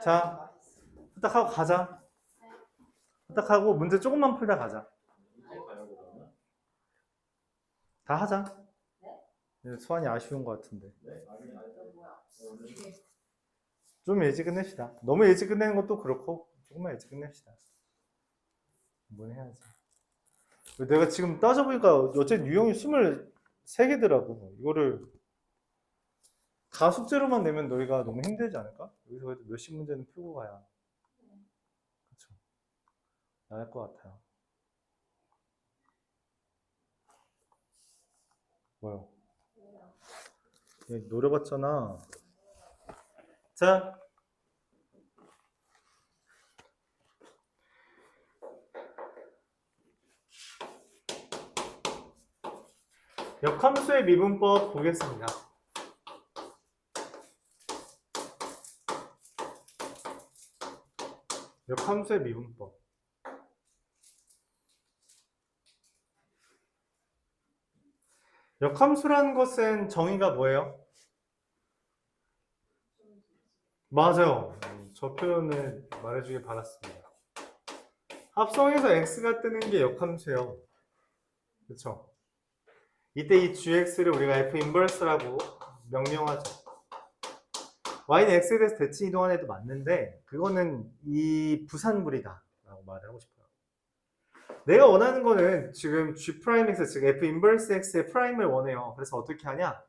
자, 후딱하고 가자. 후딱하고 문제 조금만 풀다 가자. 다 하자. 수환이 아쉬운 것 같은데. 좀 일찍 끝냅시다. 너무 일찍 끝내는 것도 그렇고 조금만 일찍 끝냅시다. 뭔 해야지. 내가 지금 따져보니까 어제 유형이 23개더라고. 이거를 다 숙제로만 내면 너희가 너무 힘들지 않을까? 여기서 그래도 몇십 문제는 풀고 가야 그쵸? 나을 것 같아요. 뭐요? 얘 노려봤잖아. 자, 역함수의 미분법 보겠습니다. 역함수의 미분법. 역함수라는 것은 정의가 뭐예요? 맞아요. 저 표현을 말해주길 바랐습니다. 합성해서 x가 뜨는 게 역함수예요. 그쵸? 이때 이 gx를 우리가 f 인버스라고 명명하죠. y는 x에 대해서 대칭 이동하는 애도 맞는데 그거는 이 부산물이다 라고 말을 하고 싶어요. 내가 원하는 거는 지금 g'x 즉 f 인버스 x의 프라임을 원해요. 그래서 어떻게 하냐?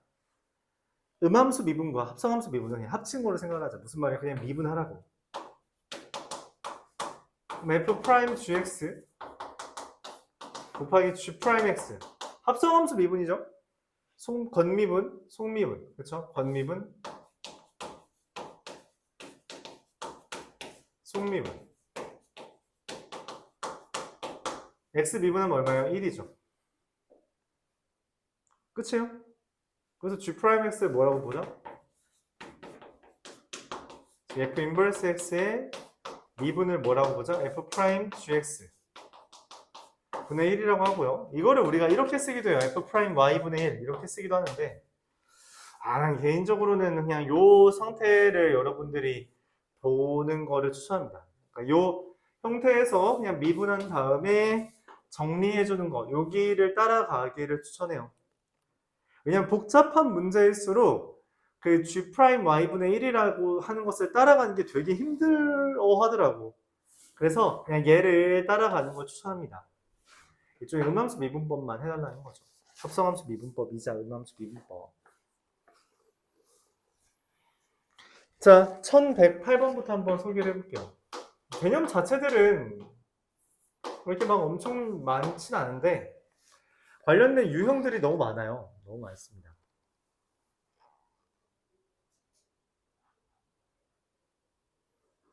음함수 미분과 합성함수 미분은 그냥 합친 거로 생각하자. 무슨 말이야? 그냥 미분하라고. 그럼 f 프라임 gx 곱하기 g 프라임 x 합성함수 미분이죠? 건미분, 속미분, 그렇죠? 건미분, 속미분. x 미분하면 얼마예요? 1이죠. 끝이에요? 그래서 g 프라임 x를 뭐라고 보죠? f 인버스 x의 미분을 뭐라고 보죠? f 프라임 gx 분의 1이라고 하고요. 이거를 우리가 이렇게 쓰기도 해요. f 프라임 y 분의 1 이렇게 쓰기도 하는데 난 개인적으로는 그냥 요 상태를 여러분들이 보는 거를 추천합니다. 그러니까 요 형태에서 그냥 미분한 다음에 정리해주는 거 여기를 따라가기를 추천해요. 왜냐면 복잡한 문제일수록 그 g 프라임 y분의 1이라고 하는 것을 따라가는 게 되게 힘들어 하더라고. 그래서 그냥 얘를 따라가는 걸 추천합니다. 이쪽에 음함수 미분법만 해달라는 거죠. 합성함수 미분법이자 음함수 미분법. 자, 1108번부터 한번 소개를 해볼게요. 개념 자체들은 그렇게 막 엄청 많진 않은데 관련된 유형들이 너무 많아요. 너무 많습니다.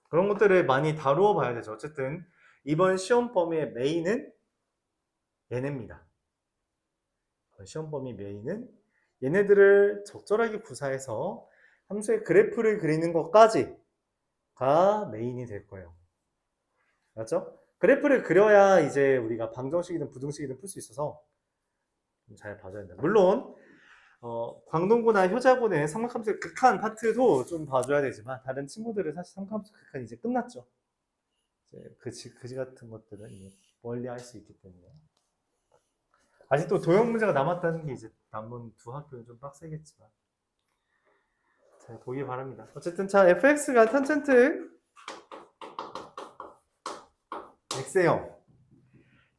그런 것들을 많이 다루어 봐야 되죠. 어쨌든 이번 시험 범위의 메인은 얘네입니다. 시험 범위 메인은 얘네들을 적절하게 구사해서 함수의 그래프를 그리는 것까지가 메인이 될 거예요. 맞죠? 그래프를 그려야 이제 우리가 방정식이든 부등식이든 풀 수 있어서 잘 봐줘야 된다. 물론 광동구나 효자고는 삼각함수의 극한 파트도 좀 봐줘야 되지만 다른 친구들은 사실 삼각함수 극한 이제 끝났죠. 이제 그지 같은 것들은 이제 멀리 할 수 있기 때문에 아직도 도형 문제가 남았다는 게 이제 남은 두 학교는 좀 빡세겠지만 잘 보기 바랍니다. 어쨌든 자 fx가 탄젠트 x예요.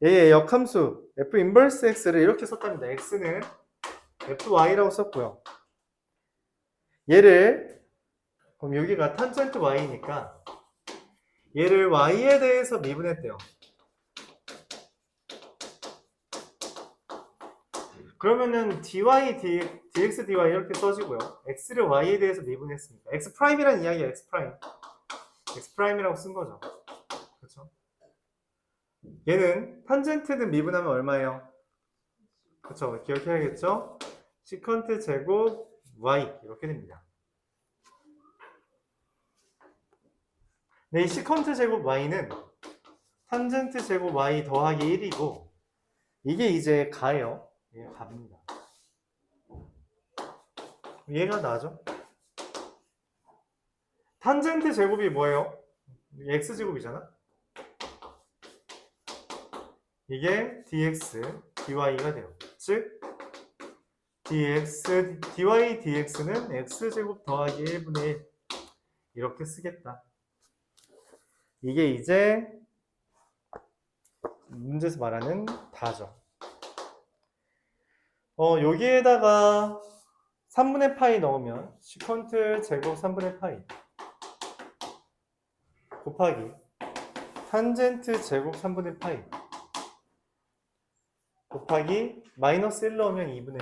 얘의 역함수 f 인버스 x를 이렇게 썼답니다. x는 fy라고 썼고요. 얘를 그럼 여기가 탄젠트 y니까 얘를 y에 대해서 미분했대요. 그러면은 dy, dx, dy 이렇게 써지고요. x를 y에 대해서 미분했으니까 x 프라임이라는 이야기야. x 프라임. x 프라임이라고 쓴 거죠. 그렇죠? 얘는 탄젠트는 미분하면 얼마예요? 그렇죠. 기억해야겠죠? 시컨트 제곱 y 이렇게 됩니다. 네, 이 시컨트 제곱 y는 탄젠트 제곱 y 더하기 1이고 이게 이제 가예요. 얘가 갑니다. 얘가 나죠? 탄젠트 제곱이 뭐예요? x제곱이잖아. 이게 dx, dy가 돼요. 즉 dx, dy, dx는 x제곱 더하기 1분의 1 이렇게 쓰겠다. 이게 이제 문제에서 말하는 다죠. 여기에다가 3분의 파이 넣으면 시컨트 제곱 3분의 파이 곱하기 탄젠트 제곱 3분의 파이 곱하기 마이너스 1 넣으면 2분의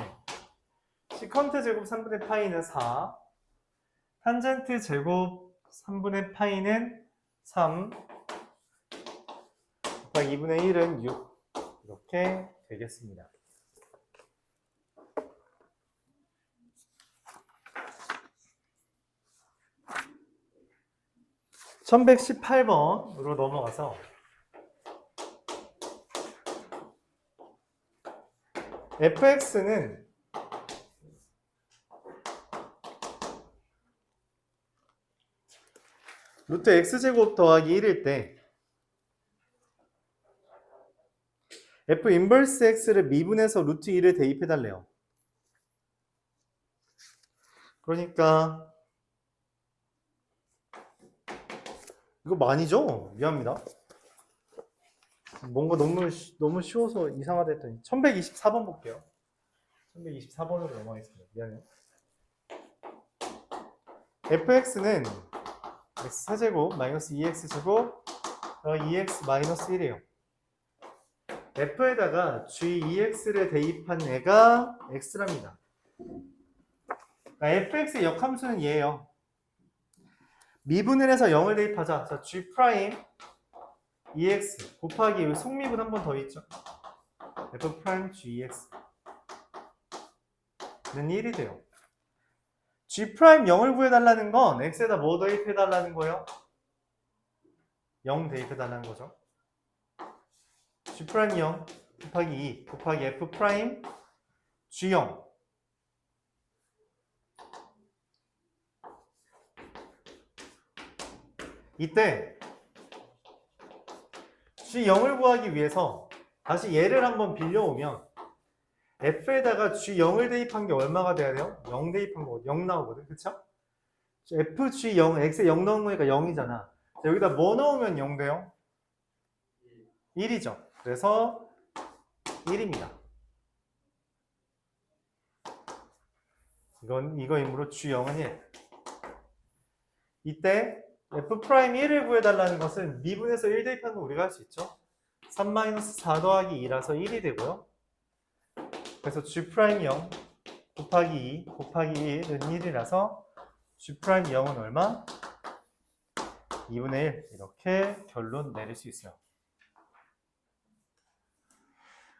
1. 시컨트 제곱 3분의 파이는 4, 탄젠트 제곱 3분의 파이는 3 곱하기 2분의 1은 6 이렇게 되겠습니다. (1118번으로) 넘어가서 fx는 루트 x제곱 더하기 1일 때 f 인버스 x를 미분해서 루트 2를 대입해달래요. 그러니까 이거 많이죠? 미안합니다. 뭔가 너무 쉬워서 이상하다 했더니 1124번 볼게요. 1124번으로 넘어가겠습니다. 미안해요. fx는 x4제곱 마이너스 2x제곱 2x 마이너스 1이에요. f에다가 g2x를 대입한 애가 x랍니다. 그러니까 fx의 역함수는 얘예요. 미분을 해서 0을 대입하자. 자, g 프라임 2x 곱하기 속미분 한 번 더 있죠. f 프라임 gx 는 1이 돼요. g 프라임 0을 구해달라는 건 x에다 뭐 대입해달라는 거예요? 0 대입해달라는 거죠. g 프라임 0 곱하기 2 곱하기 f 프라임 g0 이때 G0을 구하기 위해서 다시 얘를 한번 빌려오면 F에다가 G0을 대입한 게 얼마가 돼야 돼요? 0 대입한 거 0 나오거든. 그쵸? FG0, X에 0 넣은 거니까 0이잖아. 여기다 뭐 넣으면 0 돼요? 1이죠. 그래서 1입니다. 이거이므로 G0은 1. 이때 F'1을 구해달라는 것은 미분해서 1 대입하는 거 우리가 할 수 있죠. 3-4 더하기 2라서 1이 되고요. 그래서 G'0 곱하기 2 곱하기 1은 1이라서 G'0은 얼마? 2분의 1 이렇게 결론 내릴 수 있어요.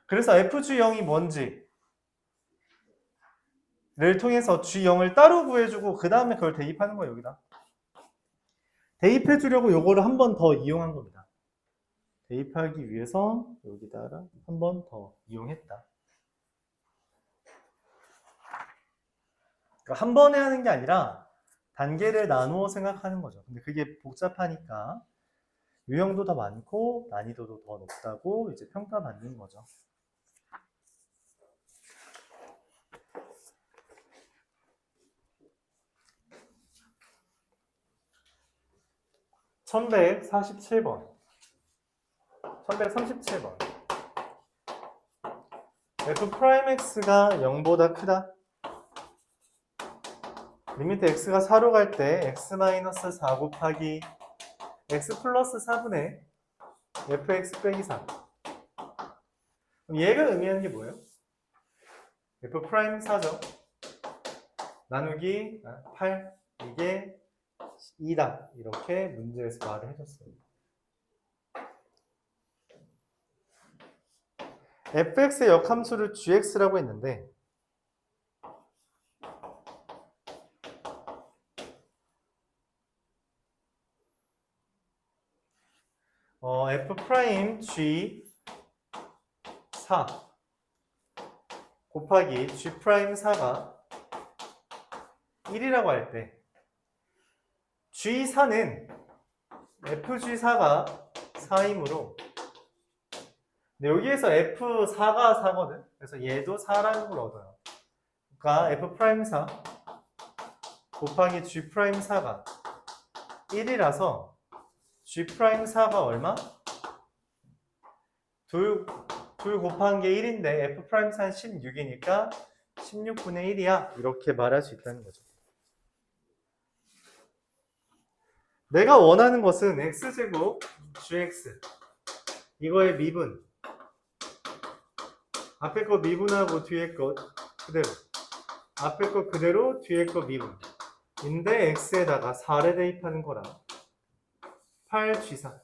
그래서 FG0이 뭔지 를 통해서 G0을 따로 구해주고 그 다음에 그걸 대입하는 거예요. 여기다. 대입해주려고 요거를 한 번 더 이용한 겁니다. 대입하기 위해서 여기다가 한 번 더 이용했다. 그러니까 한 번에 하는 게 아니라 단계를 나누어 생각하는 거죠. 근데 그게 복잡하니까 유형도 더 많고 난이도도 더 높다고 이제 평가받는 거죠. (1147번) 1137번 f'x가 0보다 크다. 리미트 x가 4로 갈 때 x-4 곱하기 x 플러스 4분의 fx 빼기 4. 그럼 얘가 의미하는 게 뭐예요? f'4죠. 나누기 8. 이게 2다. 이렇게 문제에서 말을 해줬어요. fx의 역함수를 gx라고 했는데 f' g4 곱하기 g'4가 1이라고 할 때 G4는 FG4가 4이므로 여기에서 F4가 4거든. 그래서 얘도 4라는 걸 얻어요. 그러니까 F'4 곱하기 G'4가 1이라서 G'4가 얼마? 둘 곱한 게 1인데 F'4는 16이니까 16분의 1이야. 이렇게 말할 수 있다는 거죠. 내가 원하는 것은 x제곱 gx 이거의 미분 앞에 거 미분하고 뒤에 거 그대로 앞에 거 그대로 뒤에 거 미분 인데 x에다가 4를 대입하는 거라 8g4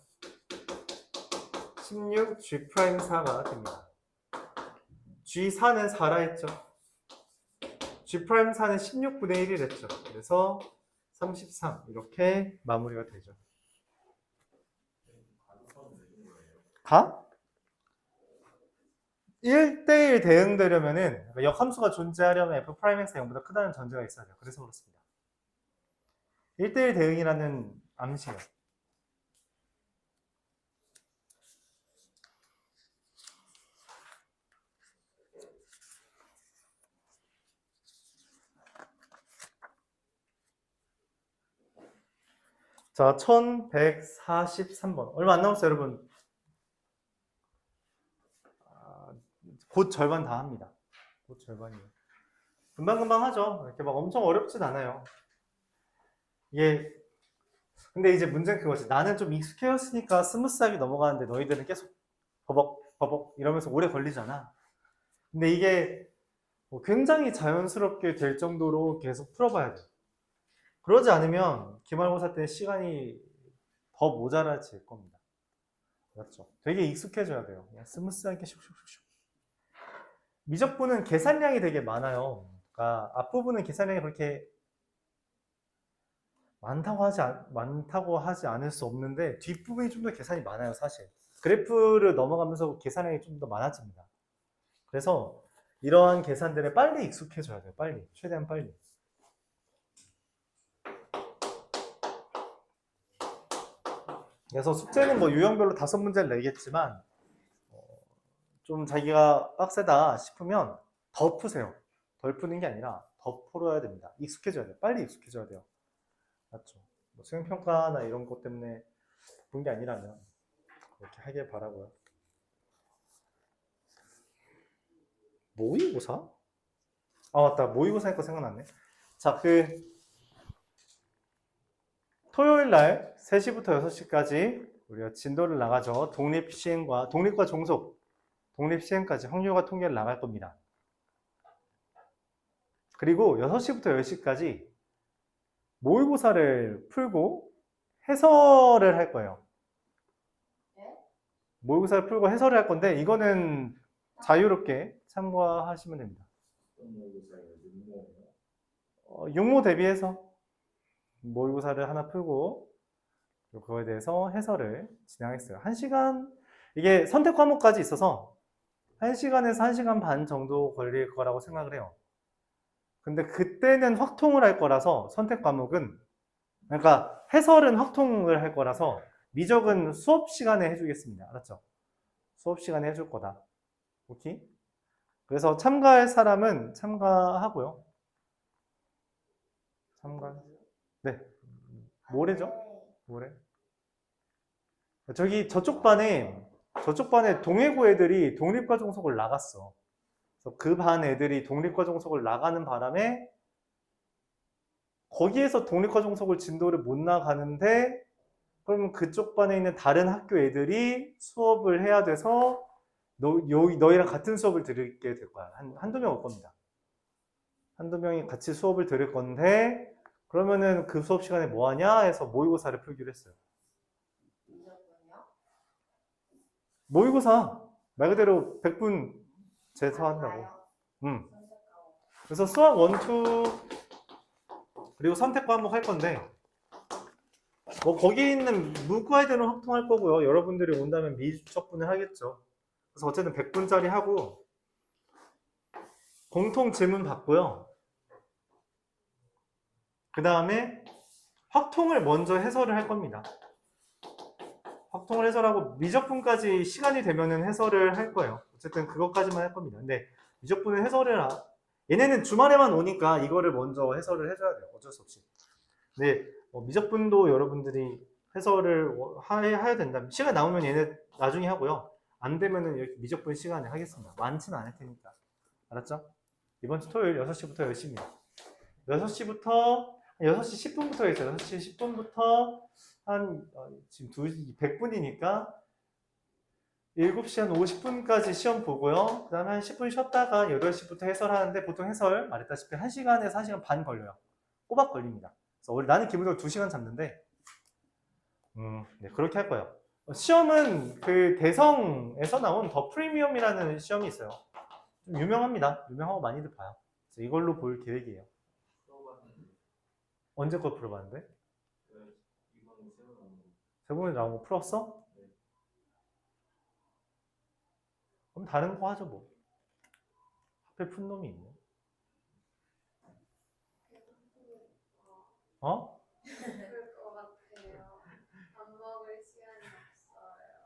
16g'4가 됩니다. g4는 4라 했죠. g'4는 16분의 1이랬죠. 그래서 33 이렇게 마무리가 되죠. 가? 1대1 대응되려면은 역함수가 존재하려면 F'X가 0보다 크다는 전제가 있어야 돼요. 그래서 그렇습니다. 1대1 대응이라는 암시예요. 자, 1143번. 얼마 안 남았어요, 여러분. 곧 절반 다 합니다. 곧 절반이에요. 금방금방 하죠. 이렇게 막 엄청 어렵진 않아요. 이게, 근데 이제 문제는 그거지. 나는 좀 익숙해졌으니까 스무스하게 넘어가는데 너희들은 계속 버벅 이러면서 오래 걸리잖아. 근데 이게 굉장히 자연스럽게 될 정도로 계속 풀어봐야 돼. 그러지 않으면 기말고사 때 시간이 더 모자라질 겁니다. 맞죠? 되게 익숙해져야 돼요. 그냥 스무스하게 슉슉슉슉. 미적분은 계산량이 되게 많아요. 그러니까 앞부분은 계산량이 그렇게 많다고 하지 않을 수 없는데 뒷부분이 좀 더 계산이 많아요, 사실. 그래프를 넘어가면서 계산량이 좀 더 많아집니다. 그래서 이러한 계산들에 빨리 익숙해져야 돼요. 빨리. 최대한 빨리. 그래서 숙제는 뭐 유형별로 5문제를 내겠지만 좀 자기가 빡세다 싶으면 더 푸세요. 덜 푸는 게 아니라 더 풀어야 됩니다. 익숙해져야 돼요. 빨리 익숙해져야 돼요. 맞죠? 뭐 수행평가나 이런 것 때문에 본 게 아니라면 그렇게 하길 바라고요. 모의고사? 아 맞다. 모의고사니까 생각났네. 자, 토요일 날 3시부터 6시까지 우리가 진도를 나가죠. 독립과 종속, 독립시행까지 확률과 통계를 나갈 겁니다. 그리고 6시부터 10시까지 모의고사를 풀고 해설을 할 거예요. 모의고사를 풀고 해설을 할 건데 이거는 자유롭게 참고하시면 됩니다. 육모 대비해서 모의고사를 하나 풀고 그거에 대해서 해설을 진행하겠어요. 1시간, 이게 선택 과목까지 있어서 1시간에서 1시간 반 정도 걸릴 거라고 생각을 해요. 근데 그때는 확통을 할 거라서 선택 과목은, 그러니까 해설은 확통을 할 거라서 미적은 수업 시간에 해주겠습니다. 알았죠? 수업 시간에 해줄 거다. 오케이? 그래서 참가할 사람은 참가하고요. 네. 모레죠? 모레. 저쪽 반에 동해고 애들이 독립과 종속을 나갔어. 그래서 그 반 애들이 독립과 종속을 나가는 바람에 거기에서 독립과 종속을 진도를 못 나가는데 그러면 그쪽 반에 있는 다른 학교 애들이 수업을 해야 돼서 너희랑 같은 수업을 들게 될 거야. 한두 명 올 겁니다. 한두 명이 같이 수업을 들을 건데 그러면은 그 수업 시간에 뭐 하냐 해서 모의고사를 풀기로 했어요. 모의고사 말 그대로 100분 제사한다고. 그래서 수학 1, 2 그리고 선택 과목 할 건데 뭐 거기 있는 문과애들은 확통할 거고요. 여러분들이 온다면 미적분을 하겠죠. 그래서 어쨌든 100분짜리 하고 공통 질문 받고요. 그 다음에 확통을 먼저 해설을 할 겁니다. 확통을 해설하고 미적분까지 시간이 되면은 해설을 할 거예요. 어쨌든 그것까지만 할 겁니다. 근데 미적분은 해설을 얘네는 주말에만 오니까 이거를 먼저 해설을 해줘야 돼요. 어쩔 수 없이. 근데 미적분도 여러분들이 해설을 해야 된다. 시간 나오면 얘네 나중에 하고요. 안 되면은 이렇게 미적분 시간에 하겠습니다. 많지는 않을 테니까. 알았죠? 이번 주 토요일 6시부터 열심히. 6시부터 6시 10분부터 있어요. 6시 10분부터 한 지금 100분이니까 7시 한 50분까지 시험 보고요. 그 다음에 한 10분 쉬었다가 8시부터 해설하는데 보통 해설 말했다시피 1시간에서 1시간 반 걸려요. 꼬박 걸립니다. 그래서 원래 나는 기본적으로 2시간 잡는데 네, 그렇게 할 거예요. 시험은 그 대성에서 나온 더 프리미엄이라는 시험이 있어요. 좀 유명합니다. 유명하고 많이들 봐요. 그래서 이걸로 볼 계획이에요. 언제 거 풀어봤는데? 세 번에 나온 거 풀었어? 그럼 다른 거 하죠 뭐. 하필 푼 놈이 있네. 어? 그럴 것 같아요. 밥 먹을 시간이 없어요.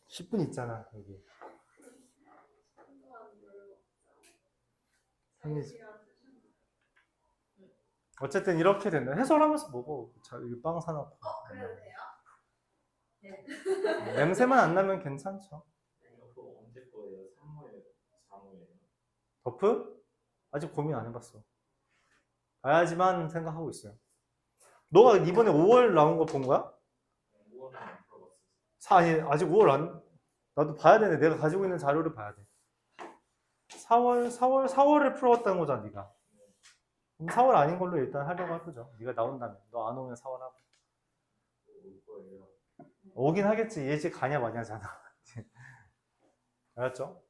10분 있잖아 여기. 한동안 물 한 먹자. 3시간 어쨌든 이렇게 된다. 해설하면서 먹어. 여기 빵 사놓고. 그래도 돼요? 네. 냄새만 안 나면 괜찮죠. 이거 언제 거예요? 3호에 4호에 버프? 아직 고민 안 해봤어. 봐야지만 생각하고 있어요. 너가 이번에 5월 나온 거 본 거야? 5월은 안 풀어봤어요. 아니 아직 5월 안. 나도 봐야 되네. 내가 가지고 있는 자료를 봐야 돼. 4월을 풀어왔다는 거잖아, 네가. 그럼 4월 아닌 걸로 일단 하려고 할 거죠. 네가 나온다면. 너 안 오면 4월 하고. 올 거예요. 오긴 하겠지. 예지 가냐 마냐잖아. 알았죠?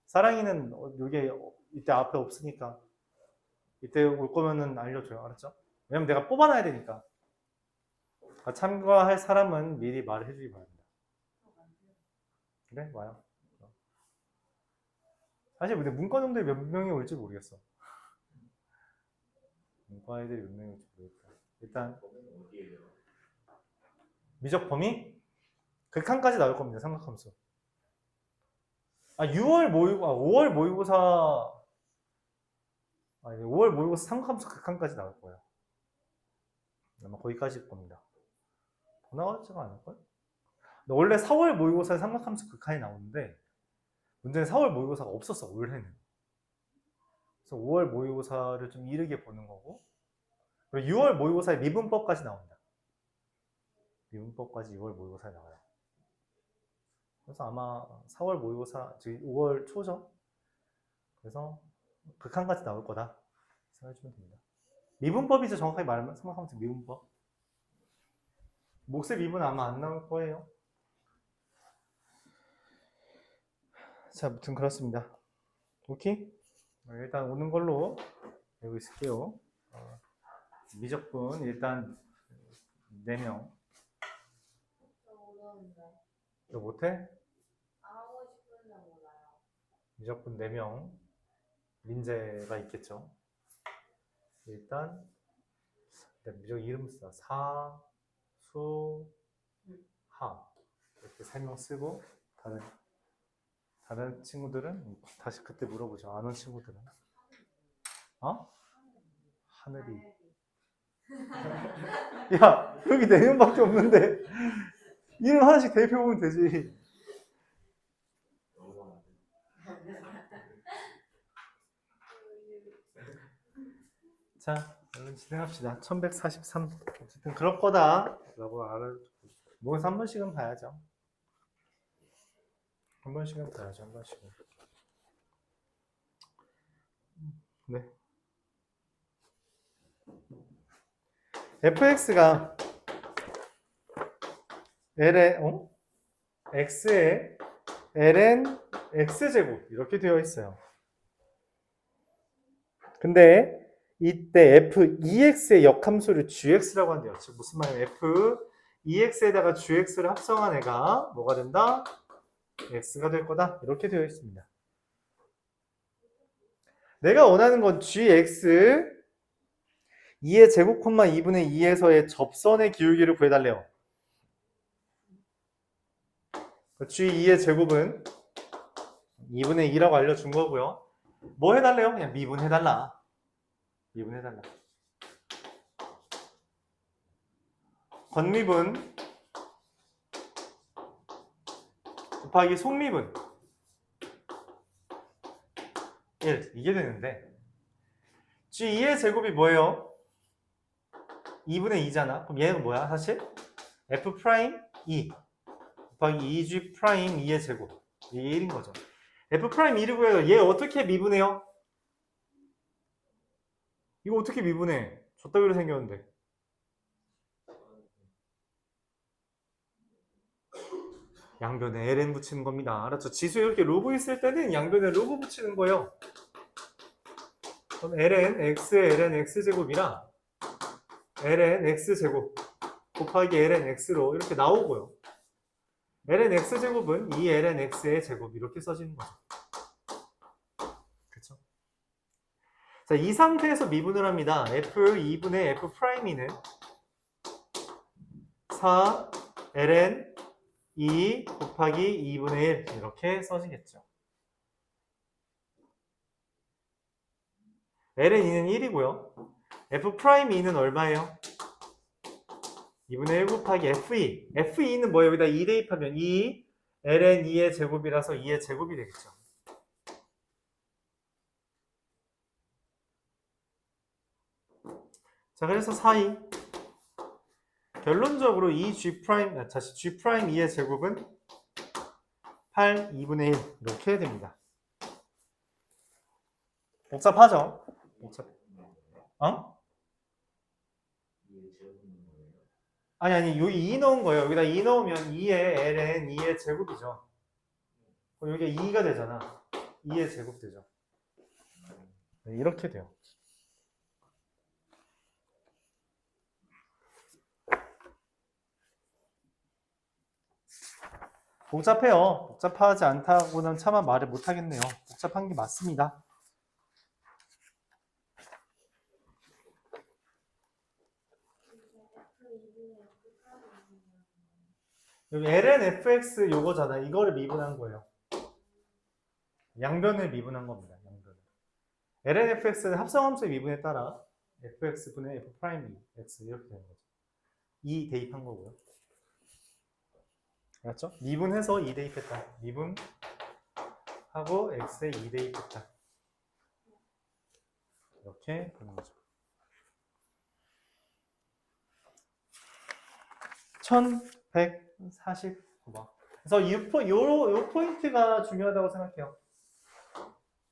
사랑이는 이게 이때 앞에 없으니까 이때 올 거면은 알려줘요. 알았죠? 왜냐면 내가 뽑아놔야 되니까. 참가할 사람은 미리 말을 해주기 바랍니다. 그래? 와요. 사실 근데 문과놈들이 몇 명이 올지 모르겠어. 문과 애들이 몇 명이 올지 모르겠다. 일단 거기는 어디예요? 미적 범위? 극한까지 나올 겁니다. 삼각함수. 6월 모의고, 5월 모의고사, 5월 모의고사 삼각함수 극한까지 나올 거예요. 아마 거기까지일 겁니다. 더 나가지가 않을걸? 근데 원래 4월 모의고사에 삼각함수 극한이 나오는데, 문제는 4월 모의고사가 없었어, 올해는. 그래서 5월 모의고사를 좀 이르게 보는 거고, 그리고 6월 모의고사에 미분법까지 나옵니다. 미분법까지 6월 모의고사에 나와요. 그래서 아마 4월 모의고사, 즉 5월 초죠. 그래서 극한까지 나올 거다 생각해주면 됩니다. 미분법이죠. 정확하게 말하면 삼각함수 미분법. 몫의 미분 아마 안 나올 거예요. 자, 아무튼 그렇습니다. 오케이? 일단 오는 걸로 알고 있을게요. 미적분 일단 4명. 저 어려운데. 너 못해? 하고 싶은데 몰라요. 미적분 4명. 민재가 있겠죠. 일단 미적 이름 쓰자. 사, 수, 하. 이렇게 3명 쓰고 다른 친구들은 다시 그때 물어보죠. 안 온 친구들은. 하늘이. 야, 여기 4명밖에 없는데 이름 하나씩 대표보면 되지. 너무 많은데. 자, 얼른 진행합시다. 1143. 어쨌든 그럴 거다 라고 모의고사 한 번씩은 봐야죠. 한 번씩은 봐야죠. 한 번씩은. 네. fx가 l의 x에 ln x제곱 이렇게 되어 있어요. 근데 이때 f2x의 역함수를 gx라고 한대요. 즉 무슨 말이에요? f2x에다가 gx를 합성한 애가 뭐가 된다? x가 될 거다. 이렇게 되어 있습니다. 내가 원하는 건 gx 2의 제곱 콤마 2분의 2에서의 접선의 기울기를 구해달래요. G2의 제곱은 2분의 2라고 알려준 거고요. 뭐 해달래요? 그냥 미분해달라. 미분해달라. 건미분 곱하기 속미분 1 이게 되는데 G2의 제곱이 뭐예요? 2분의 2잖아. 그럼 얘는 뭐야 사실? F 프라임 2 곱하기 2G 프라임 2의 제곱 이게 1인 거죠. F 프라임 1이고요. 얘 어떻게 미분해요? 이거 어떻게 미분해? 저따위로 생겼는데. 양변에 ln 붙이는 겁니다. 알았죠? 지수 이렇게 로그 있을 때는 양변에 로그 붙이는 거예요. 그럼 ln x의 ln x제곱이랑 ln x제곱 곱하기 ln x로 이렇게 나오고요. ln x제곱은 2 ln x의 제곱 이렇게 써지는 거죠. 그렇죠? 자, 이 상태에서 미분을 합니다. f2분의 f'2는 4 ln 2 곱하기 2분의 1 이렇게 써지겠죠. ln 2는 1이고요. f'2는 얼마예요? 2분의 1 곱하기 f2. f2는 뭐예요? 여기다 2 대입하면 2 ln 2의 제곱이라서 2의 제곱이 되겠죠. 자, 그래서 4이 결론적으로 이 G', 다시 G' 2의 제곱은 8 2분의 1 이렇게 됩니다. 복잡하죠? 복잡. 어? 아니 여기 2 넣은 거예요. 여기다 2 넣으면 2의 ln 2의 제곱이죠. 그럼 여기 2가 되잖아. 2의 제곱 되죠. 네, 이렇게 돼요. 복잡해요. 복잡하지 않다고는 차마 말을 못하겠네요. 복잡한 게 맞습니다. 여기 ln fx 요거잖아. 이거를 미분한 거예요. 양변을 미분한 겁니다. 양변을. ln fx는 합성함수의 미분에 따라 fx분의 f' x 이렇게 되는 거죠. 2 대입한 거고요. 알았죠? 미분해서 2 대입했다. 미분하고 x에 2 대입했다. 이렇게 되는 거죠. 1149번. 그래서 요 포인트가 중요하다고 생각해요.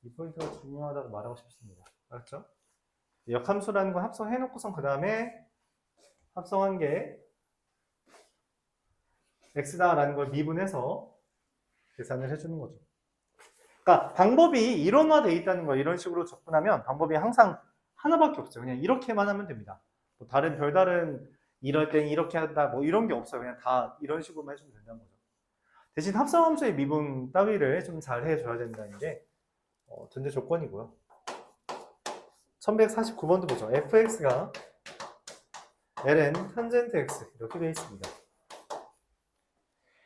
이 포인트가 중요하다고 말하고 싶습니다. 알았죠? 역함수라는 건 합성해놓고선 그 다음에 합성한 게 x다라는 걸 미분해서 계산을 해주는 거죠. 그러니까 방법이 이론화되어 있다는 거 이런 식으로 접근하면 방법이 항상 하나밖에 없어요. 그냥 이렇게만 하면 됩니다. 뭐 다른 별다른 이럴 땐 이렇게 한다 뭐 이런 게 없어요. 그냥 다 이런 식으로만 해주면 된다는 거죠. 대신 합성함수의 미분 따위를 좀 잘 해줘야 된다는 게 전제 조건이고요. 1149번도 보죠. fx가 ln 탄젠트 x 이렇게 되어 있습니다.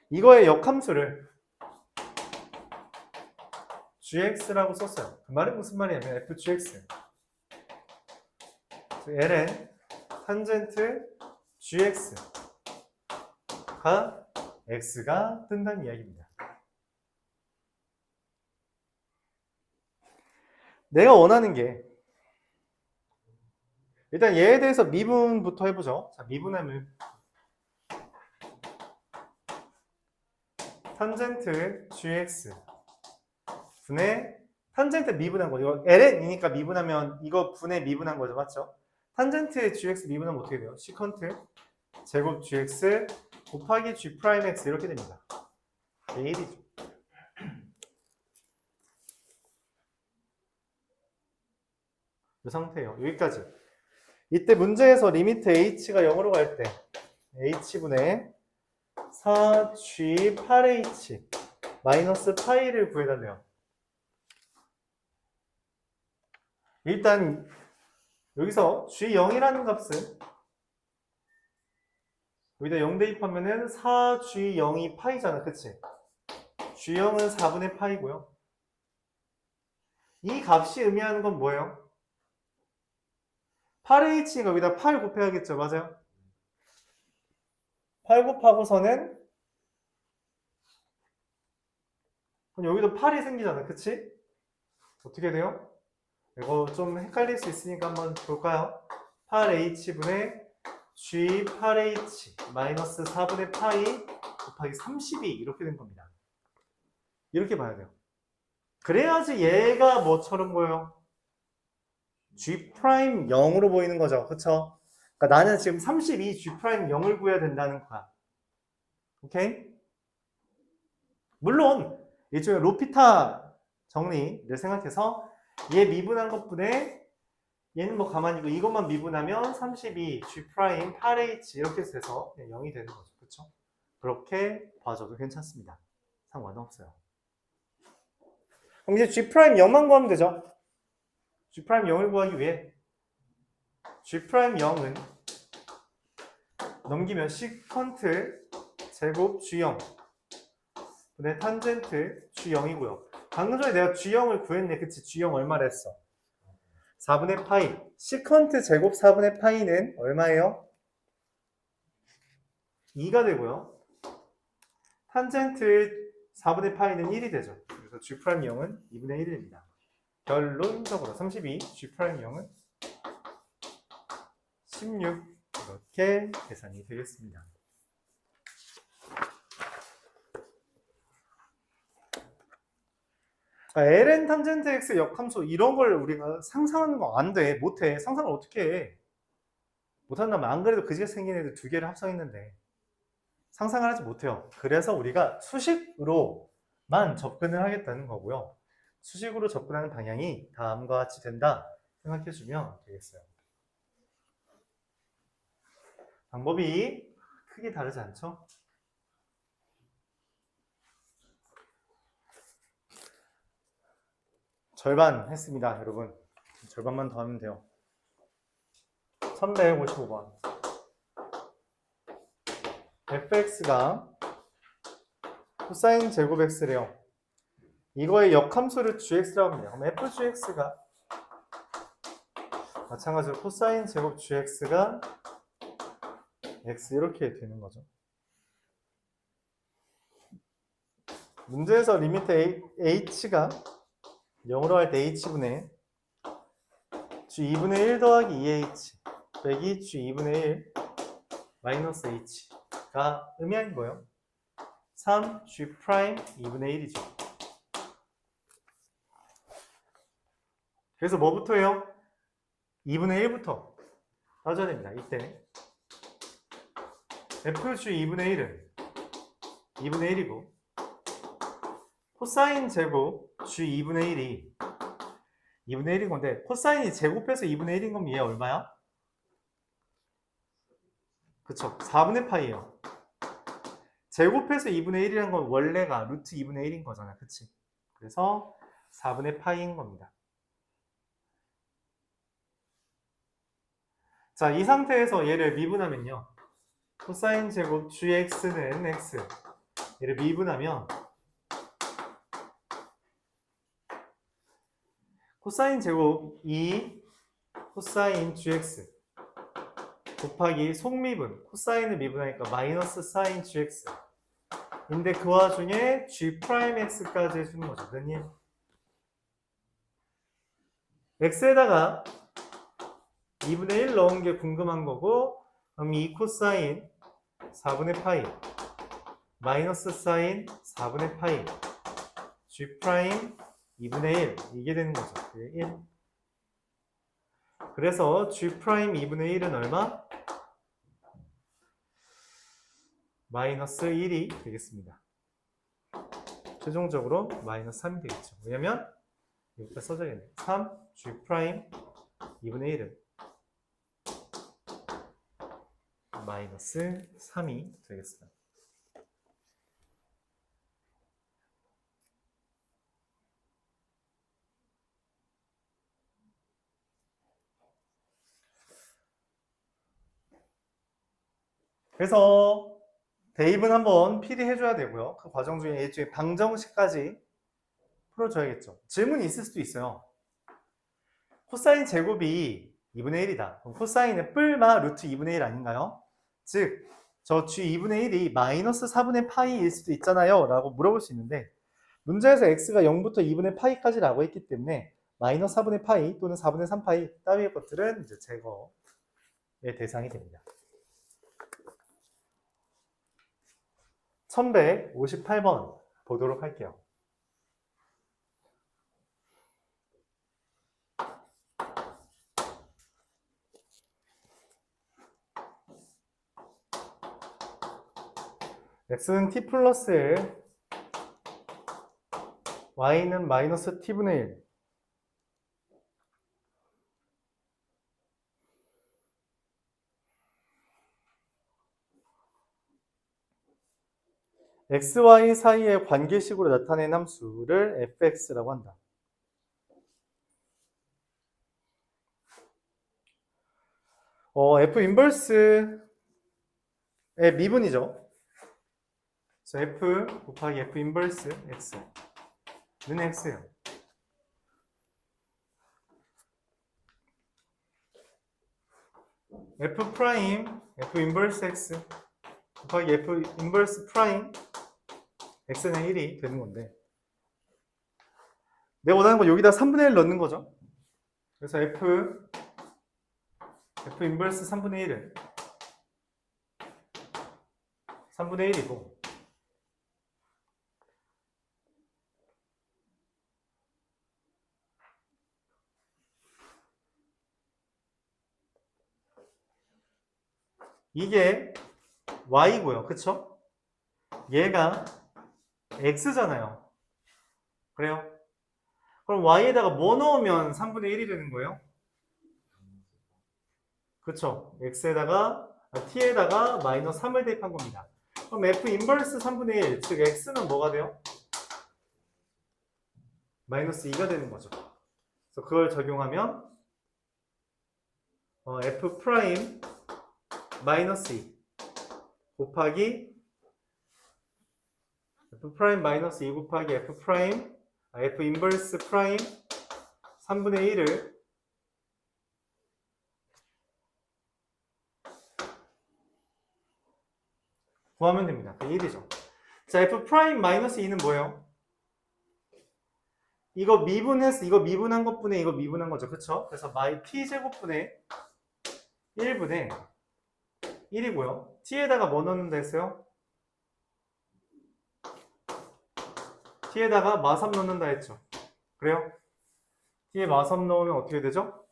이거의 역함수를 gx라고 썼어요. 그 말은 무슨 말이냐면 fgx ln 탄젠트 gx가 x가 뜬다는 이야기입니다. 내가 원하는 게 일단 얘에 대해서 미분부터 해보죠. 자, 미분하면 탄젠트 gx 분의 탄젠트 미분한 거 이거 ln이니까 미분하면 이거 분의 미분한 거죠. 맞죠? 탄젠트 gx 미분하면 어떻게 돼요? 시컨트 제곱 gx 곱하기 g'x 이렇게 됩니다. 1이죠. 이 상태예요. 여기까지. 이때 문제에서 리미트 h가 0으로 갈 때 h분의 4g 8h 마이너스 파이를 구해달래요. 일단 여기서 G0이라는 값은 여기다 0 대입하면은 4G0이 파이잖아. 그치? G0은 4분의 파이고요. 이 값이 의미하는 건 뭐예요? 8H니까 여기다 8 곱해야겠죠. 맞아요? 8 곱하고서는 그럼 여기도 8이 생기잖아. 그치? 어떻게 돼요? 이거 좀 헷갈릴 수 있으니까 한번 볼까요? 8H분의 G8H 마이너스 4분의 파이 곱하기 32 이렇게 된 겁니다. 이렇게 봐야 돼요. 그래야지 얘가 뭐처럼 보여요? G'0으로 보이는 거죠. 그쵸? 그러니까 나는 지금 32 G'0을 구해야 된다는 거야. 오케이? 물론 일종의 로피타 정리를 생각해서 얘 미분한 것분에 얘는 뭐 가만히 있고 이것만 미분하면 32 G' 8H 이렇게 돼서 0이 되는 거죠. 그쵸? 그렇게 봐줘도 괜찮습니다. 상관은 없어요. 그럼 이제 G' 0만 구하면 되죠. G' 0을 구하기 위해 G' 0은 넘기면 시컨트 제곱 G0 분의 탄젠트 G0이고요. 방금 전에 내가 G0을 구했네. 그치? G0 얼마를 했어? 4분의 파이. 시컨트 제곱 4분의 파이는 얼마예요? 2가 되고요. 탄젠트 4분의 파이는 1이 되죠. 그래서 G'0은 2분의 1입니다. 결론적으로 32 G'0은 16 이렇게 계산이 되겠습니다. ln 탄젠트 x 역함수 이런 걸 우리가 상상하는 거 안 돼. 못해. 상상을 어떻게 해. 못한다면 안 그래도 그지가 생긴 애들 두 개를 합성했는데 상상을 하지 못해요. 그래서 우리가 수식으로만 접근을 하겠다는 거고요. 수식으로 접근하는 방향이 다음과 같이 된다 생각해주면 되겠어요. 방법이 크게 다르지 않죠? 절반 했습니다, 여러분. 절반만 더 하면 돼요. 1155번. fx가 코사인 제곱 x래요. 이거의 역함수를 gx라고 합니다. 그럼 fgx가 마찬가지로 코사인 제곱 gx가 x 이렇게 되는 거죠. 문제에서 리미트 h가 0으로 할 때 h분의 g2분의 1 더하기 2h 빼기 g2분의 1 마이너스 h가 의미하는 거예요. 3g' 2분의 1이죠. 그래서 뭐부터 해요? 2분의 1부터 따져야 됩니다. 이때 fg 2분의 1은 2분의 1이고 코사인 제곱 g 2분의 1이 2분의 1인 건데 코사인이 제곱해서 2분의 1인 거면 얘 얼마야? 그쵸, 4분의 파이예요. 제곱해서 2분의 1이란 건 원래가 루트 2분의 1인 거잖아. 그치? 그래서 4분의 파이인 겁니다. 자, 이 상태에서 얘를 미분하면요. 코사인 제곱 gx는 x. 얘를 미분하면 코사인 제곱 2 코사인 gx 곱하기 속미분 코사인을 미분하니까 마이너스 사인 gx 인데 그 와중에 g'x까지 해주는 거죠. 그러니 x에다가 2분의 1 넣은 게 궁금한 거고 그럼 2 코사인 4분의 파이 마이너스 사인 4분의 파이 g' 2분의 1 이게 되는 거죠. 1. 그래서 g' 2분의 1은 얼마? 마이너스 1이 되겠습니다. 최종적으로 마이너스 3이 되겠죠. 왜냐면 여기다 써줘야겠네. 3 g' 2분의 1은 마이너스 3이 되겠습니다. 그래서 대입은 한번 필히 해줘야 되고요. 그 과정 중에 일종의 방정식까지 풀어줘야겠죠. 질문이 있을 수도 있어요. 코사인 제곱이 2분의 1이다. 그럼 코사인의 뿔마 루트 2분의 1 아닌가요? 즉, 저 g 2분의 1이 마이너스 4분의 파이일 수도 있잖아요. 라고 물어볼 수 있는데 문제에서 x가 0부터 2분의 파이까지라고 했기 때문에 마이너스 4분의 파이 또는 4분의 3파이 따위의 것들은 이제 제거의 대상이 됩니다. 1158번 보도록 할게요. x는 t 플러스 1, y는 마이너스 t분의 1. x, y 사이의 관계식으로 나타낸 함수를 fx라고 한다. f 인버스의 미분이죠. 그래서 f 곱하기 f 인버스 x는 x예요. f 프라임 f 인버스 x 곱하기 f 인버스 프라임 x는 1이 되는 건데 내가 원하는 건 여기다 3분의 1 넣는 거죠. 그래서 f 인버스 3분의 1은 3분의 1이고 이게 y고요. 그쵸? 얘가 x잖아요. 그래요? 그럼 y에다가 뭐 넣으면 3분의 1이 되는 거예요? 그쵸? x에다가 t에다가 마이너스 3을 대입한 겁니다. 그럼 f 인버스 3분의 1, 즉 x는 뭐가 돼요? 마이너스 2가 되는 거죠. 그래서 그걸 적용하면 f 프라임 마이너스 2 곱하기 f 프라임 마이너스 2 곱하기 f 프라임 f 인버스 프라임 3분의 1을 구하면 됩니다. 1이죠. 자, f 프라임 마이너스 2는 뭐예요? 이거 미분한 것분에 이거 미분한 거죠. 그쵸? 그래서 마이 t 제곱분의 1분의 1이고요. t에다가 뭐 넣는다 했어요? t에다가 마삼 넣는다 했죠. 그래요? t에 마삼 넣으면 어떻게 되죠?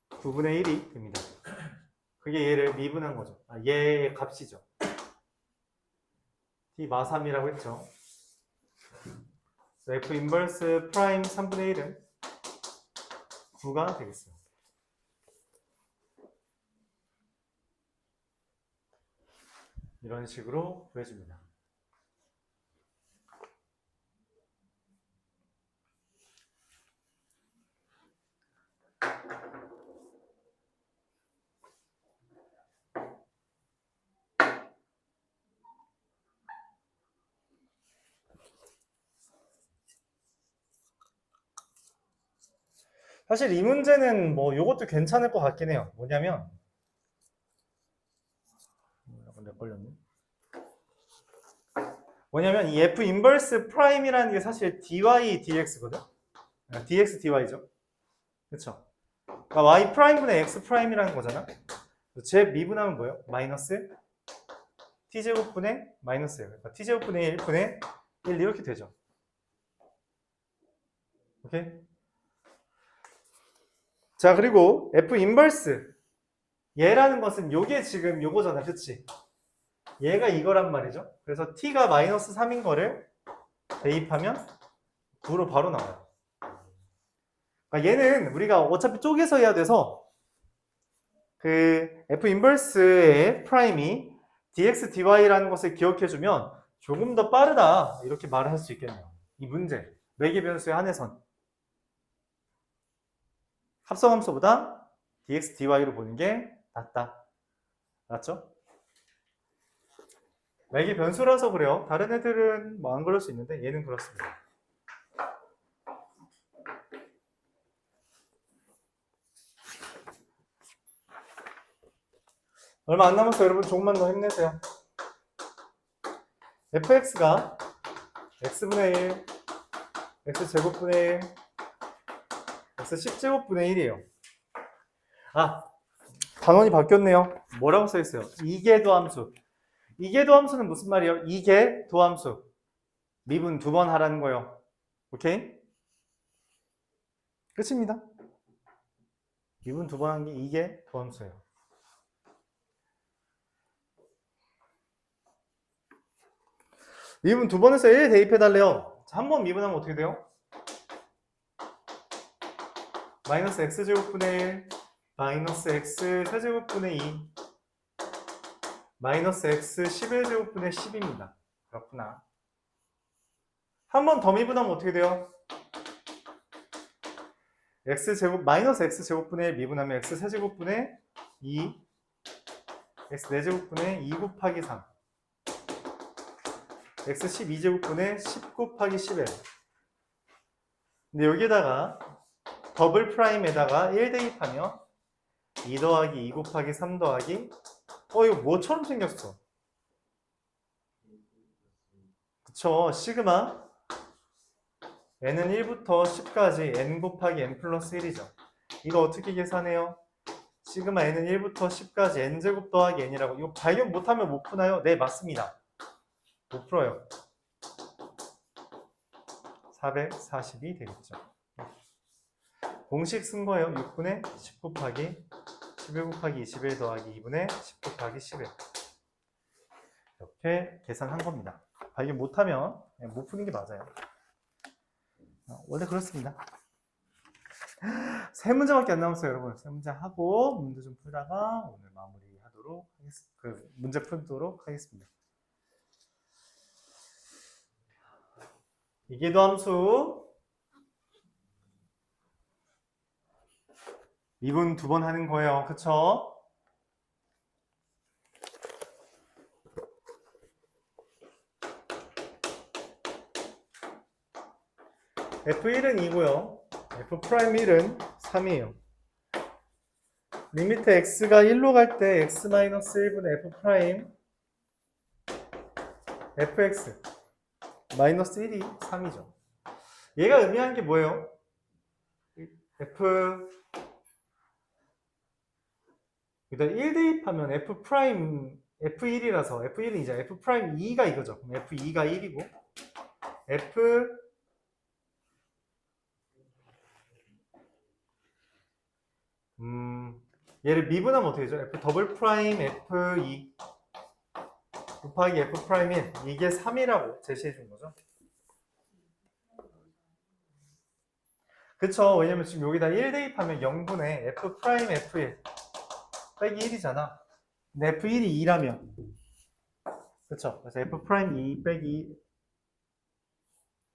9분의 1이 됩니다. 그게 얘를 미분한 거죠. 얘의 값이죠. t 마삼이라고 했죠. f 인버스 프라임 3분의 1은 9가 되겠어요. 이런 식으로 구해줍니다. 사실 이 문제는 뭐 요것도 괜찮을 것 같긴 해요. 뭐냐면 약간 걸렸네. 뭐냐면 이 f 인버스 프라임이라는 게 사실 dy dx거든. dx dy죠. 그렇죠? 그러니까 y 프라임분의 x 프라임이라는 거잖아. 제 미분하면 뭐예요? 마이너스 t 제곱분의 마이너스예요. 그러니까 t 제곱분의 1분의 1 이렇게 되죠. 오케이? 자, 그리고 f 인버스 얘라는 것은 요게 지금 요거잖아. 그치? 얘가 이거란 말이죠. 그래서 t가 마이너스 3인 거를 대입하면 9로 바로 나와요. 그러니까 얘는 우리가 어차피 쪼개서 해야 돼서 그 f 인버스의 프라임이 dx dy라는 것을 기억해주면 조금 더 빠르다 이렇게 말을 할 수 있겠네요. 이 문제 매개 변수에 한해선 합성함수보다 dx dy로 보는 게 낫다. 맞죠? 이게 변수라서 그래요. 다른 애들은 뭐 안 그럴 수 있는데 얘는 그렇습니다. 얼마 안 남았어요. 여러분 조금만 더 힘내세요. fx가 x분의 1, x제곱분의 1, x10제곱분의 1이에요. 아, 단원이 바뀌었네요. 뭐라고 써있어요? 이계도함수. 이계도함수는 무슨 말이에요? 이계도함수. 미분 2번 하라는 거예요. 오케이? 끝입니다. 미분 2번 한 게 이계도함수예요. 미분 2번에서 1 대입해달래요. 한 번 미분하면 어떻게 돼요? 마이너스 x제곱분의 1, 마이너스 x 세제곱분의 2, 마이너스 x 11제곱분의 10입니다. 그렇구나. 한 번 더 미분하면 어떻게 돼요? x제곱, 마이너스 x제곱분의 1 미분하면 x 세제곱분의 2, x 4제곱분의 2 곱하기 3, x 12제곱분의 10 곱하기 11. 근데 여기에다가 더블 프라임에다가 1 대입하면 2 더하기 2 곱하기 3 더하기 이거 뭐처럼 생겼어? 그쵸, 시그마 n은 1부터 10까지 n 곱하기 n 플러스 1이죠. 이거 어떻게 계산해요? 시그마 n은 1부터 10까지 n제곱 더하기 n이라고. 이거 발견 못하면 못 푸나요? 네, 맞습니다. 못 풀어요. 440이 되겠죠. 공식 쓴 거예요. 6분의 10 곱하기 11 곱하기 21 더하기 2분의 10 곱하기 11. 이렇게 계산한 겁니다. 발견 못하면 못 푸는 게 맞아요. 원래 그렇습니다. 세 문제밖에 안 남았어요, 여러분. 세 문제 하고 문제 좀 풀다가 오늘 마무리하도록 하겠습니다. 그 문제 풀도록 하겠습니다. 이계도함수 미분 2번 하는 거예요. 그쵸? F1은 2고요. F'1은 3이에요. 리미트 x가 1로 갈 때 x-1분의 F' fx 마이너스 1이 3이죠. 얘가 의미하는 게 뭐예요? 일단 1 대입하면 F1이라서 F1은 이제 F'2가 이거죠. 그럼 F2가 1이고 얘를 미분하면 어떻게 되죠? F 더블 프라임 F2 곱하기 F'1 이게 3이라고 제시해 준 거죠. 그쵸? 왜냐면 지금 여기다 1 대입하면 0분의 F' F1 빼기 1이잖아. 근데 F1이 2라면 그쵸? 그래서 F'2 빼기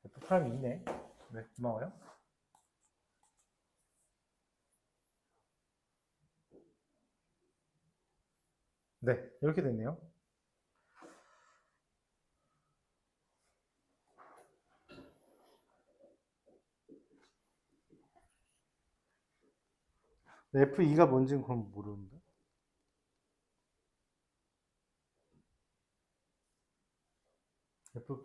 F'2네. 네, 고마워요. 네, 이렇게 됐네요. F2가 뭔지는 그럼 모르는데. F',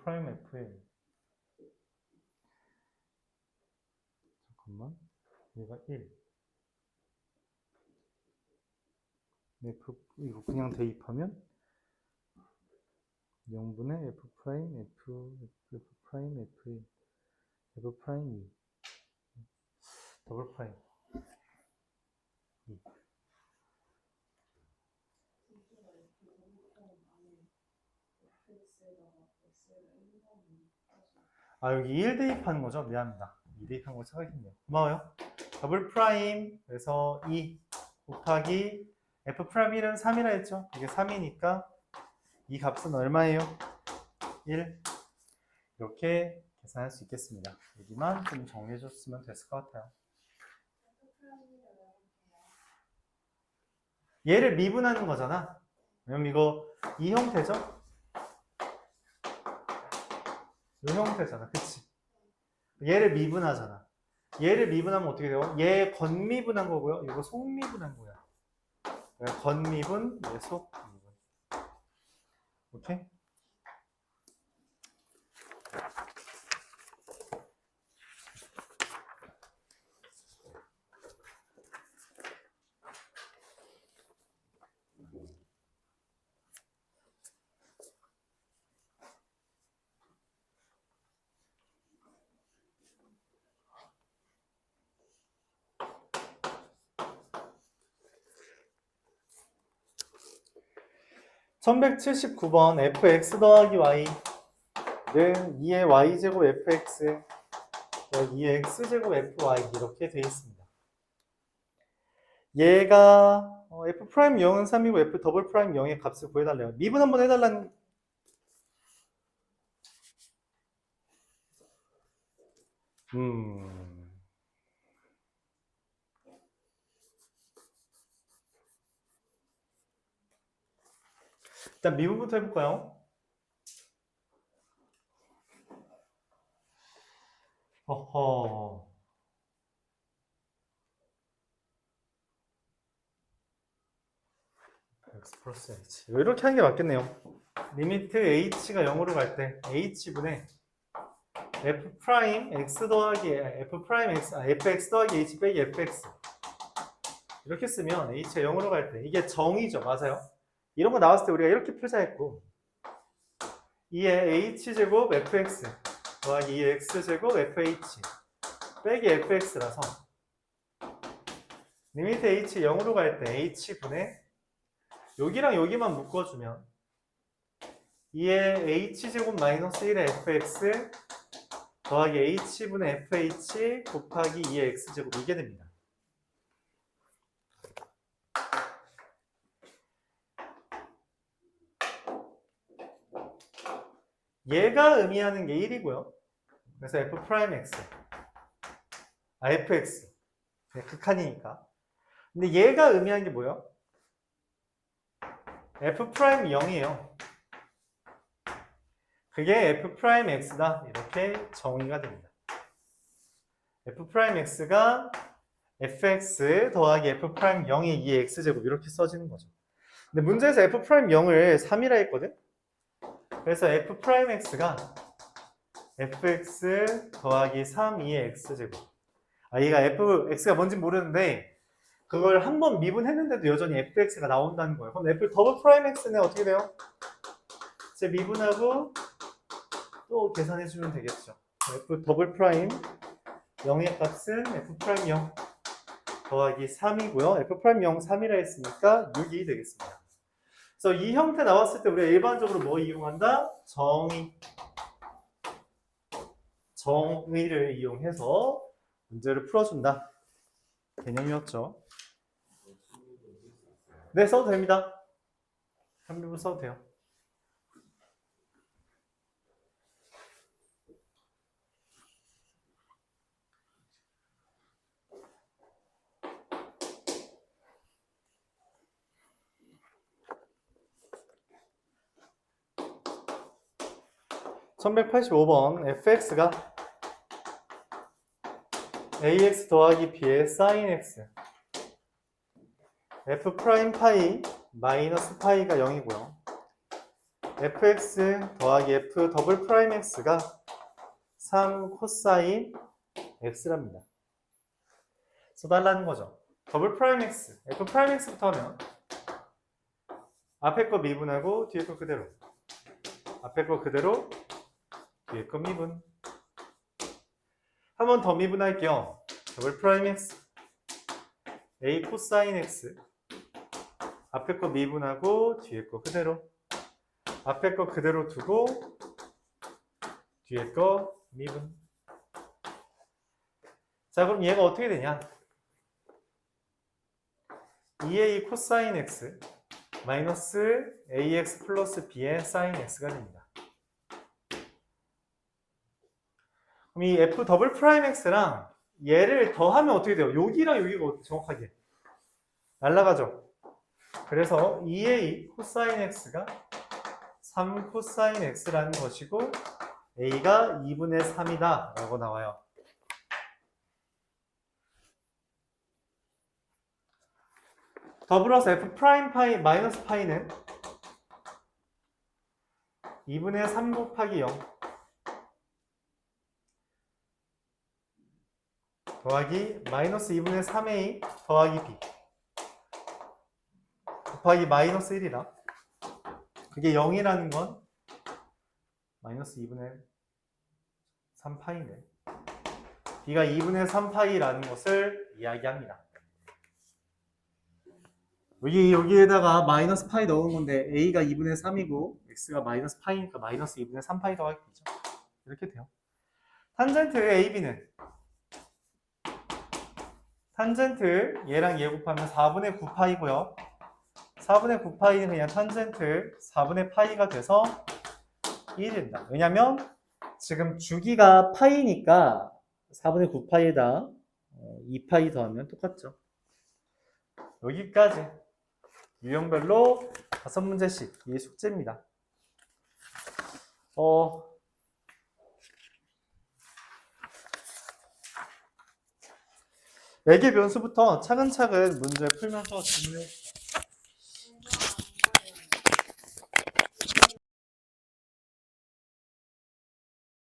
잠깐만. 얘가 1. 이거 그냥 대입하면 0분의 F', F', F'2 더블 프라임 2. 여기 1 대입하는 거죠? 미안합니다. 2 대입한 거 착각했네요. 고마워요. 더블 프라임 그래서 2 곱하기 F'1은 3이라 했죠? 이게 3이니까 이 값은 얼마예요? 1. 이렇게 계산할 수 있겠습니다. 여기만 좀 정리해 줬으면 됐을 것 같아요. 얘를 미분하는 거잖아. 왜냐면 이거 이 형태죠? 이 형태잖아. 그치? 얘를 미분하잖아. 얘를 미분하면 어떻게 돼요? 얘 건미분한 거고요. 이거 속미분한 거야. 건미분, 얘 속미분. 오케이? (1179번) fx 더하기 y는 2의 y제곱 fx 더하기 2의 x제곱 fy 이렇게 되어 있습니다. 얘가 f 프라임 0은 3이고 f 더블 프라임 0의 값을 구해달래요. 미분 한번 해달라는 일단 미분부터 해볼까요? 어허. x 플러스 h. 이렇게 하는 게 맞겠네요. 리미트 h가 0으로 갈 때 h분의 f 프라임 x 더하기 f 프라임 x fx 더하기 h 빼기 fx 이렇게 쓰면 h가 0으로 갈 때 이게 정의죠. 맞아요. 이런 거 나왔을 때 우리가 이렇게 풀자 했고 2의 h제곱 fx 더하기 2의 x제곱 fh 빼기 fx라서 리미트 h 0으로 갈 때 h분의 여기랑 여기만 묶어주면 2의 h제곱 마이너스 1의 fx 더하기 h분의 fh 곱하기 2의 x제곱 이게 됩니다. 얘가 의미하는 게 1이고요. 그래서 f 프라임 x fx 극한이니까. 근데 얘가 의미하는 게 뭐예요? f 프라임 0이에요. 그게 f 프라임 x다. 이렇게 정의가 됩니다. f 프라임 x가 fx 더하기 f 프라임 0의 2의 x제곱 이렇게 써지는 거죠. 근데 문제에서 f 프라임 0을 3이라 했거든? 그래서 f 프라임 x가 fx 더하기 3, 2의 x제곱. 얘가 fx가 뭔지 모르는데 그걸 한 번 미분했는데도 여전히 fx가 나온다는 거예요. 그럼 f 더블 프라임 x는 어떻게 돼요? 이제 미분하고 또 계산해주면 되겠죠. f 더블 프라임 0의 값은 f 프라임 0 더하기 3이고요. f 프라임 0, 3이라 했으니까 6이 되겠습니다. 그래서 이 형태 나왔을 때 우리가 일반적으로 뭐 이용한다? 정의를 이용해서 문제를 풀어준다. 개념이었죠. 네, 써도 됩니다. 3비분 써도 돼요. (1185번) fx가 ax 더하기 b의 sin x f 프라임 파이 마이너스 파이가 0이고요. fx 더하기 f 더블 프라임 x가 3 코사인 x랍니다. 써달라는 거죠. 더블 프라임 x, f 프라임 x부터 하면 앞에 거 미분하고 뒤에 거 그대로, 앞에 거 그대로, 뒤에 거 미분. 한 번 더 미분할게요. 더블 프라임 x, a 코사인 x, 앞에 거 미분하고 뒤에 거 그대로, 앞에 거 그대로 두고 뒤에 거 미분. 자, 그럼 얘가 어떻게 되냐? 2a 코사인 x 마이너스 ax 플러스 b의 사인 x가 됩니다. 그럼 이 f 더블 프라임 x랑 얘를 더하면 어떻게 돼요? 여기랑 여기가 정확하게 날라가죠. 그래서 2a 코사인 x가 3 코사인 x라는 것이고 a가 2분의 3이다 라고 나와요. 더불어서 f 프라임 파이 마이너스 파이는 2분의 3 곱하기 0 더하기 마이너스 2분의 3a 더하기 b 곱하기 마이너스 1이다. 그게 0이라는 건 마이너스 2분의 3파이네. b가 2분의 3파이라는 것을 이야기합니다. 여기에다가 마이너스 파이 넣은 건데 a가 2분의 3이고 x가 마이너스 파이니까 마이너스 2분의 3파이 더하기 b죠. 이렇게 돼요. 탄젠트 AB는 탄젠트 얘랑 얘 곱하면 4분의 9파이고요. 4분의 9파이는 그냥 탄젠트 4분의 파이가 돼서 1이 된다. 왜냐면 지금 주기가 파이니까 4분의 9파이에다 2파이 더하면 똑같죠. 여기까지 유형별로 5문제씩 이 숙제입니다. 4개 변수부터 차근차근 문제 풀면서 질문해